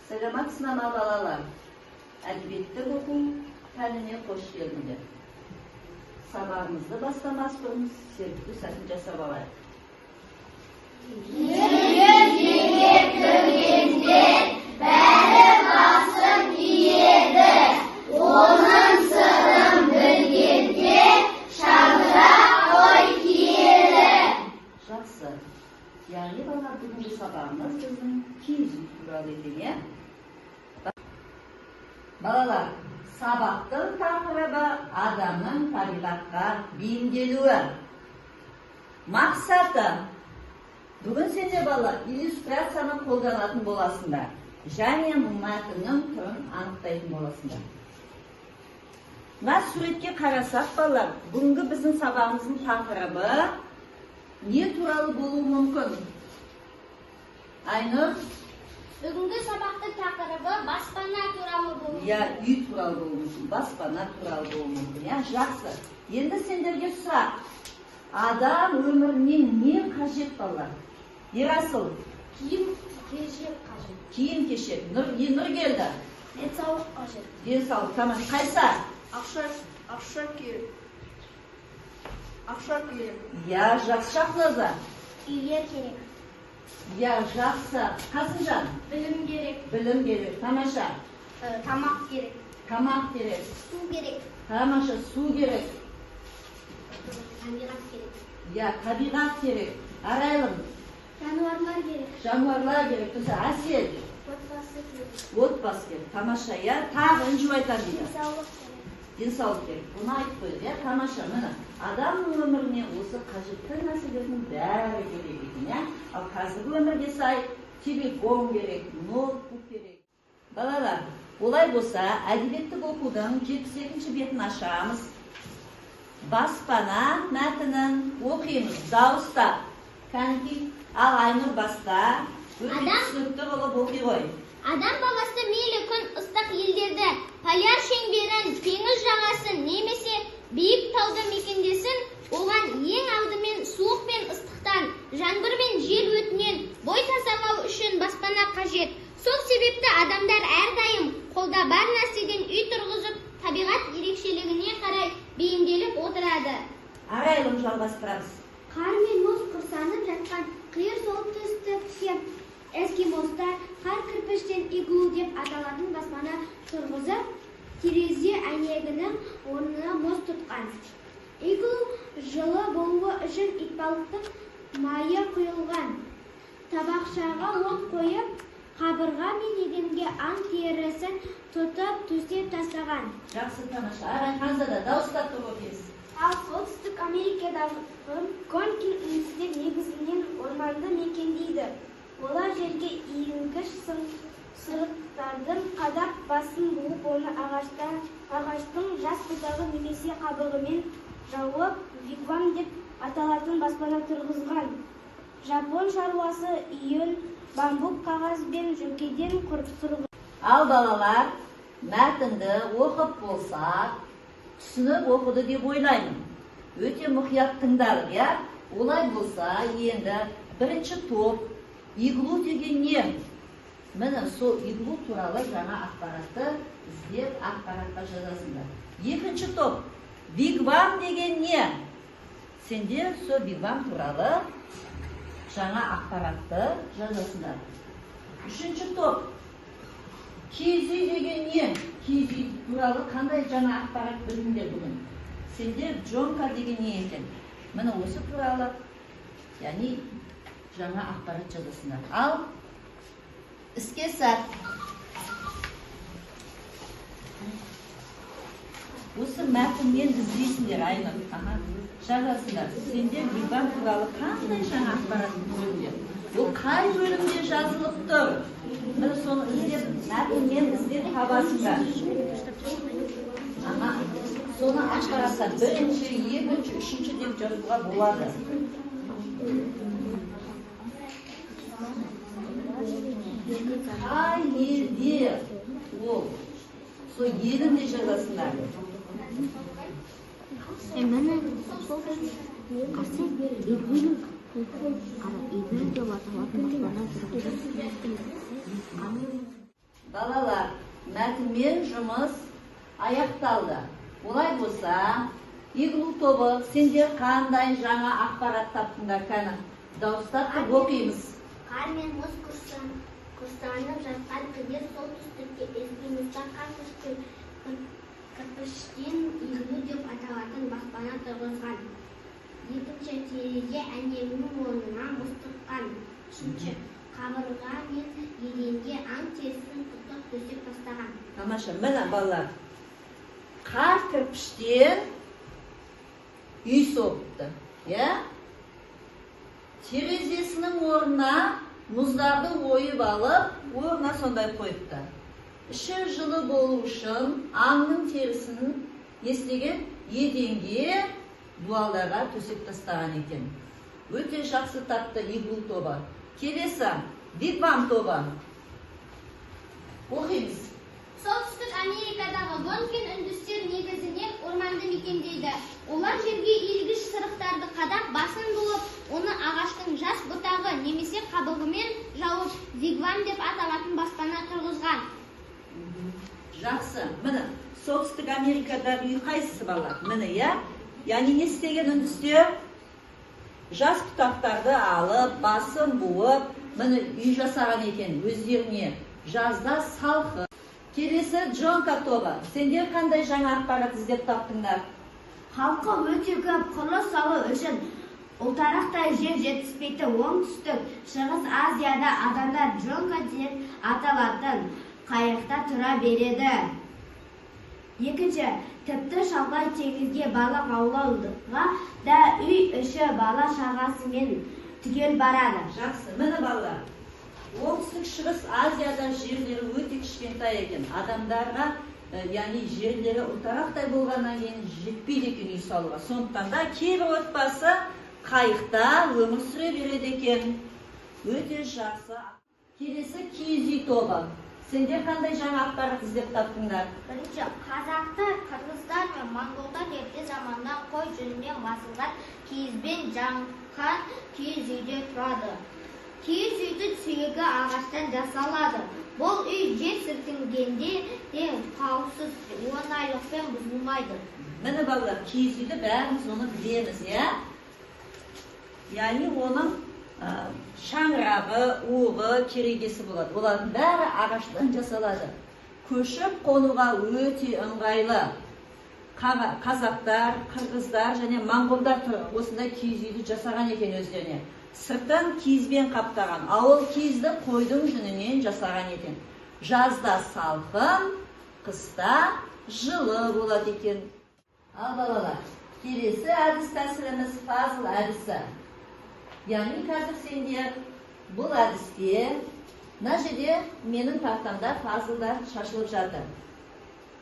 Salamatçısına balalar. Elbette okul kendine hoş geldiniz. Sabahımızda başlamaz konumuz sevgili sakınca sabahlar. Basın iyiydi. Onun sırrın bilgisi şanlıra oy kiyedi. Жақсы. Яғни бала бүгінгі сабағымыз біздің киіз үй туралы екен. Балалар, сабақтың тақырыбы адамның табиғатқа бейімделуі. Мақсаты. Бүгін сендер балалар иллюстрацияны қолданатын боласыңдар. Және мәтіннің түрін анықтайтын боласыңдар. Мына суретке қарасақ балалар, бүгінгі біздің сабағымыздың тақырыбы не туралы болуы мүмкін? Айнұр? Бүгінгі сабақтың тақырыбы баспана туралы болуы мүмкін. Я, үй туралы болуы мүмкін, баспана туралы болуы мүмкін. Я, жақсы. Енді сендерге сұрақ. Адам өміріне не қажет балалар? Ерасыл? Киім-кешек қажет. Киім-кешек. Нұр келді. Денсаулық қажет. Денсаулық, тамам. Қайса? Ақша керек. Ақша керек. Я, жақсы Шахназа. Үйге керек. Я, жақсы. Қасымжан? Білім керек. Білім керек. Тамаша? Тамақ керек. Тамақ керек. Су керек. Тамаша, су керек. Табиғат керек. Я, табиғат керек. Арайлым? Жануарлар керек. Жануарлар керек. Түсі, Әсел? Отбасы керек. Отбасы керек. Тамаша, я, тағы үнжіп айтар дейді. Денсаулық керек. Денсаулық керек. Бұны айтып қойды, я, тамаша, міне. Адамның өміріне осы қажетті нәрселердің бәрі керек екен, я. Ал қазіргі өмірге сай телефон керек, ноутбук керек. Балалар, олай болса, әдебиеттік оқудың 72-ші бетін ашамыз. Баспана мәтінін оқимыз, дауыстап. Кәнекей, ал Айнұр баста, өте түсінікті қылып оқи ғой. Адам баласы мейлі күн ыстық елдерді, поляр шеңберін, теңіз жағасын, немесе биік тауды мекендесін, оған ең алдымен суық пен ыстықтан, жаңбыр мен жел өтінен бой тазалау үшін баспана қажет. Сол себепті адамдар әрдайым қолда бар нәрседен үй тұрғызып, табиғат ерекшелігіне қарай бейімделіп отырады. Арайлым жалғастырамыз. Қар мен мұз құрсанып жатқан қиыр солтүстікте эскимостар қар кірпіштен иглу деп аталатын баспана тұрғызып, терезе әйнегінің орнына мұз тұтқан. Иглу жылы болуы үшін итбалықтың майы құйылған. Табақшаға от қойып, қабырға мен еденге аң терісін тұтып төсеп тастаған. Жақсы, тамаша. Арай Ханзада дауыстап тұрып оқимыз. Ал солтүстік Америкадағы Конкин институтте негізінен орманды мекендейді. Олар жерге иілгіш сырықтардың қадап басын буып, оны ағаштың жас бұтағы немесе қабығымен жауып, вигвам деп аталатын баспана тұрғызған. Жапон шаруасы үйін бамбук қағаз бен жөкеден тұрғызған. Ал балалар, мәтінді оқып болсақ, түсініп оқыды деп ойлаймын. Өте мұқият тыңдадық, я? Олай болса, енді бірінші топ, иглу деген не? Міне сол иглу туралы жаңа ақпаратты іздеп ақпаратқа жазасыңдар. Екінші топ, вигвам деген не? Сендер сол вигвам туралы жаңа ақпаратты жазасыңдар. Үшінші топ, киіз үй деген не? Киіз үй туралы қандай жаңа ақпарат білдіңдер бүгін? Сендер джонка деген не екен? Міне осы туралы, яғни жаңа ақпарат жазасыңдар. Ал іске сәт. Осы мәтінмен іздейсіңдер, Айнұр. Жазасыңдар. Сендер вигвам туралы қандай жаңа ақпарат білдіңдер? Ол қай бөлімде жазылып тұр? Міне соны іздеп, мәтінмен іздеп табасыңдар. Соны ақпаратта бірінші, екінші, үшінші деп жазуға болады. Қай елде ол? Сол елінде жазасыңдар. Mana kasih ibu kalau ibu coba tahu apa mana Балалар, мәтінмен жұмыс аяқталды. Олай болса, иглу тобы, сендер қандай жаңа ақпарат таптыңдар, кәні дауыстап оқимыз. Қар мен мұз құрсанып жатқан қиыр солтүстікте эскимостар кірпіштен иглу деп аталатын баспана тұрғызған. Екінші, терезе әйнегінің орнына мұз тыққан. Үшінші, қабырға мен еденге аң терісін тұтып төсеп тастаған. Тамаша, міне балалар, қар кірпіштен үй соғыпты, терезесінің орнына мұздарды ойып алып, орнына сондай қойыпты. Іші жылы болу үшін аңның терісін естеген еденге дуалдарға төсеп тастаған екен. Өте жақсы тапты иглу тобы. Келесі, вигвам тобы. Оқимыз. Солтүстік Америкадағы Гонкин үндістер негізінен орманды мекендейді. Олар жерге иілгіш сырықтарды қадап, басын болып, оны ағаштың жас бұтағы немесе қабығымен жауып, вигвам деп аталатын баспана тұрғызған. Жақсы. Міне, солтүстік Америкадағы үй қайсысы балалар? Міне, яғни не істеген үндістер? Жас бұтақтарды алып, басын буып, міне үй жасаған екен өздеріне. Жазда салқын. Келесі Джонка тобы. Сендер қандай жаңа ақпарат іздеп таптыңдар? Халқы өте көп, құрылыс салу үшін ұлтарақтай жер жетіспейтін оңтүстік шығыс Азияда адамдар джонка деп аталатын қайықта тұра береді. Екінші, тіпті шалғай теңізге балық аулауға да үй іші бала шағасымен түгел барады. Жақсы, міне балалар. Оңтүстік шығыс Азияда жерлері өте кішкентай екен. Адамдарға, яғни жерлері ұлтарақтай болғаннан кейін жетпейді екен үй салуға. Сондықтан да кейбір отбасы қайықта өмір сүре береді екен. Өте жақсы. Келесі киіз үй тобы. Сендер қандай жаңа ақпарат іздеп таптыңдар? Бірінші, қазақтар, қырғыздар мен моңғолдар ерте заманда қой жүнінен басылған киізбен жаңған киіз үйде тұрады. Киіз үйдің сүйегі ағаштан жасалады. Бұл үй жер сілкінгенде де қауіпсіз, оңайлықпен бұзылмайды. Міне балалар, киіз үйді бәріміз оны білеміз, яғни оның шаңырағы, уығы, керегесі болады. Олардың бәрі ағаштан жасалады. Көшіп қонуға өте ыңғайлы. Қазақтар, қырғыздар және моңғолдар осындай киіз үйді жасаған екен өздеріне. Сырттан киізбен қаптаған, ауыл киізді қойдың жүнінен жасаған екен. Жазда салқын, қыста жылы болады екен. Ал балалар, келесі әдіс тәсіліміз пазл әдісі. Яғни қазір сендер бұл әдісте, мына жерде менің тақтамда пазлдар шашылып жатыр.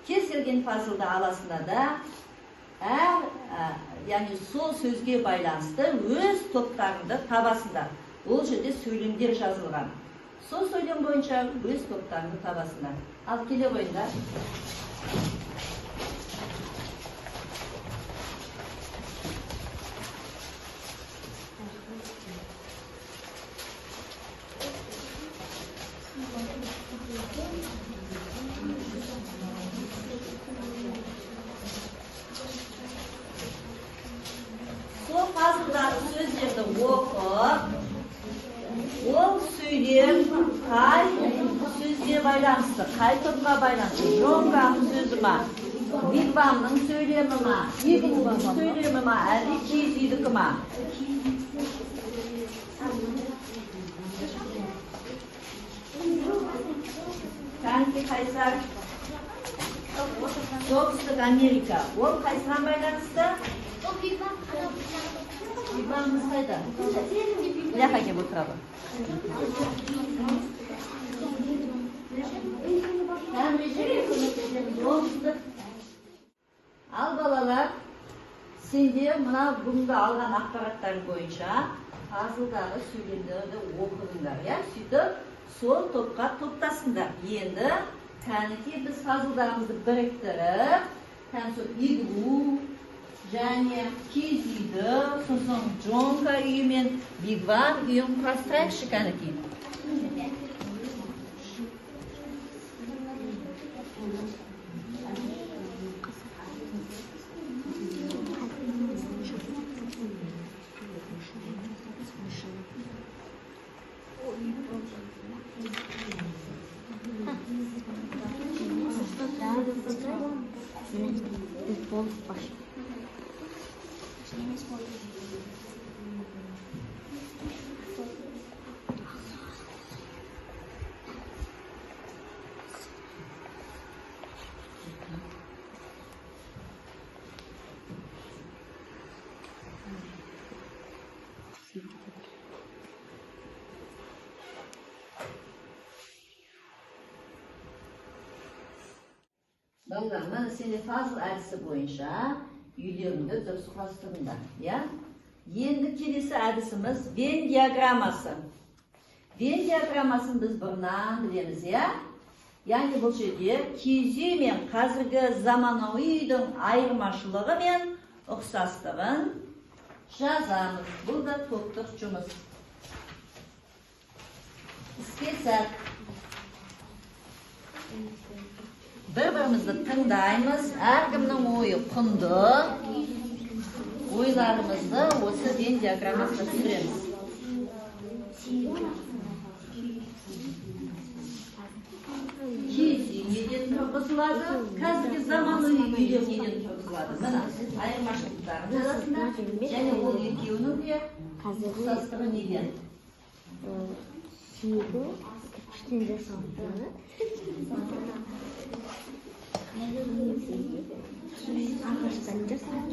Кез келген пазлды аласында да яғни сол сөзге байланысты өз топтарыңды табасыңдар. Ол жерде сөйлемдер жазылған. Сол сөйлем бойынша өз топтарыңды табасыңдар. Ал келе қойыңдар. Сол пазлдағы сөздерді оқып, ол сөйлем қай сөзге байланысты, қай топқа байланысты, джонканың сөзі ма, вигвамның сөйлемі ма, иглуның сөйлемі ма, әлде киіз үйдікі ма? Кәнті қайсар? Солтүстік Америка. Ол қайсыған байланысты? Вигвамымыз қайда? Ляқа кеп отырады. Ал балалар, сендер мына бүгінгі алған ақпараттар бойынша пазлдағы сөйлемдерді оқыдыңдар, сөйтіп сол топқа топтасыңдар. Енді кәнекей біз пазлдарымызды біріктіріп, сол иглу және киіз үйді, сосын джонка үйі мен вигвам үйін құрастырайықшы кәнекей. Әдісімен біз болып башы. Балалар, мына сендер фазыл әдісі бойынша үйлеріңді дұрыс құрастырыңдар, иә? Енді келесі әдісіміз Вен диаграммасы. Вен диаграммасын біз бұрыннан білеміз, иә? Яғни бұл жерде киіз үй мен қазіргі заманауи үйдің айырмашылығы мен ұқсастығын жазамыз. Бұл да топтық жұмыс. Іске сәт. Бір-бірімізді тыңдаймыз, әркімнің ойы құнды, ойларымызды осы Вен диаграммасына түсіреміз. Киіз үй неден тұрғызылады, қазіргі заманауи үйлер неден тұрғызылады. Мына айырмашылықтардың арасында және ол екеуінің де ұқсастығы неден? Сүйегі кірпіштен жасалады. Ағаштан жасалады.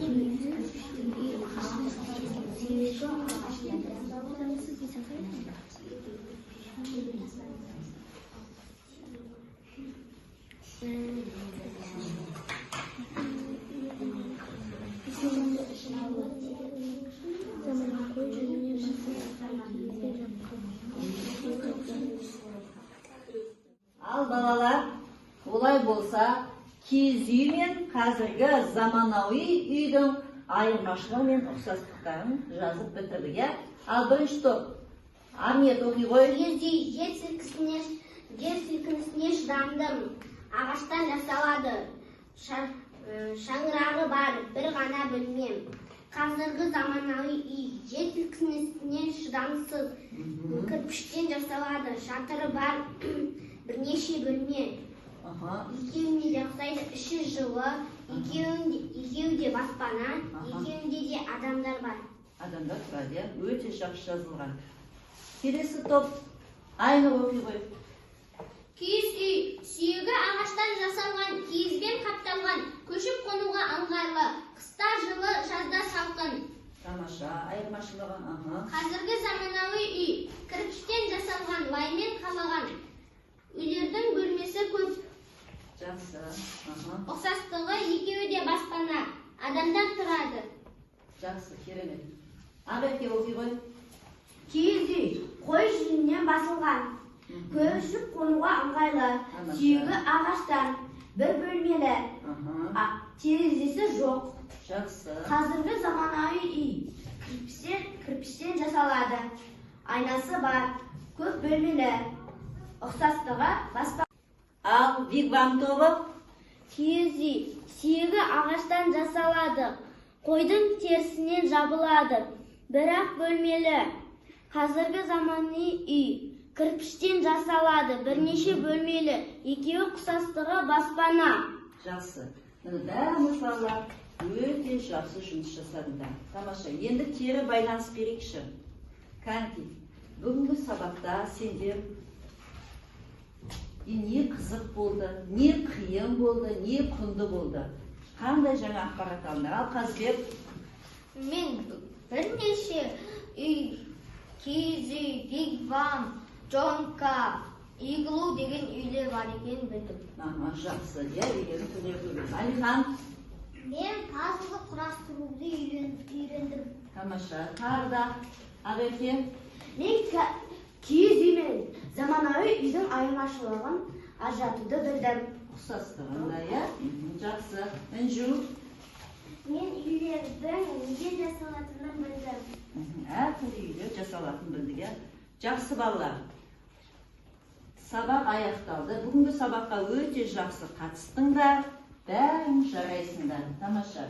Ал балалар, олай болса, киіз үй мен қазіргі заманауи үйдің айырмашылығы мен ұқсастықтарын жазып бітірдік, иә? Ал бірінші топ, Арнет оқи ғой. Киіз үй жер сілкінісіне шыдамды, ағаштан жасалады. Шаңырағы бар, бір ғана бөлме. Қазіргі заманауи үй жер сілкінісіне шыдамсыз, кірпіштен жасалады. Шатыры бар, бірнеше бөлме. Екеуінде де ұқсайды, іші жылы, екеуінде баспана, екеуінде де адамдар бар. Адамдар тұрады, өте жақсы жазылған. Келесі топ, Айнұр оқи ғой. Киіз үй сүйегі ағаштан жасалған, киізбен қапталған, көшіп қонуға ыңғайлы, қыста жылы, жазда салқын. Тамаша, айырмашылығы. Қазіргі заманауи үй кірпіштен жасалған, лаймен қалаған. Үйлердің бөлмесі көп. Жақсы. Ұқсастығы екеуі де баспана, адамдар тұрады. Жақсы, керемет. Ағеке оқи ғой. Киіз үй қой жүнінен басылған, көшіп қонуға ыңғайлы, сүйегі ағаштан, бір бөлмелі, терезесі жоқ. Жақсы. Қазіргі заманауи үй кірпіштен жасалады, айнасы бар, көп бөлмелі, ұқсастығы баспана. Ал Вигвам тобы. Киіз үй сүйегі ағаштан жасалады, қойдың терісінен жабылады, бірақ бөлмелі. Қазіргі заманауи үй кірпіштен жасалады, бірнеше бөлмелі, екеуі ұқсастығы баспана. Жақсы. Міне бәріміз балалар өте жақсы жұмыс жасадыңдар. Тамаша. Енді кері байланыс берейікші. Кәнки, бүгінгі сабақта сендер не қызық болды, не қиын болды, не құнды болды. Қандай жаңа ақпарат алдыңдар? Ал Қазбек? Мен бірнеше үй, киіз үй, Вигвам, Джонка, Иглу деген үйлер бар екенін білдім. Жақсы, үйлерін көріп. Алихан? Мен пазлды құрастыруды үйрендім. Тамаша. Тарда, Ағеке? Мен киіз үй мен заманауи үйдің айырмашылығын ажыратуды білдім. Ұқсастығында, иә? Жақсы. Інжу? Мен үйлердің неге жасалатынын білдім. Әртүрлі үйлер жасалатын білдік, иә? Жақсы балалар. Сабақ аяқталды. Бүгінгі сабаққа өте жақсы қатыстыңдар. Бәрің жарайсыңдар. Тамаша.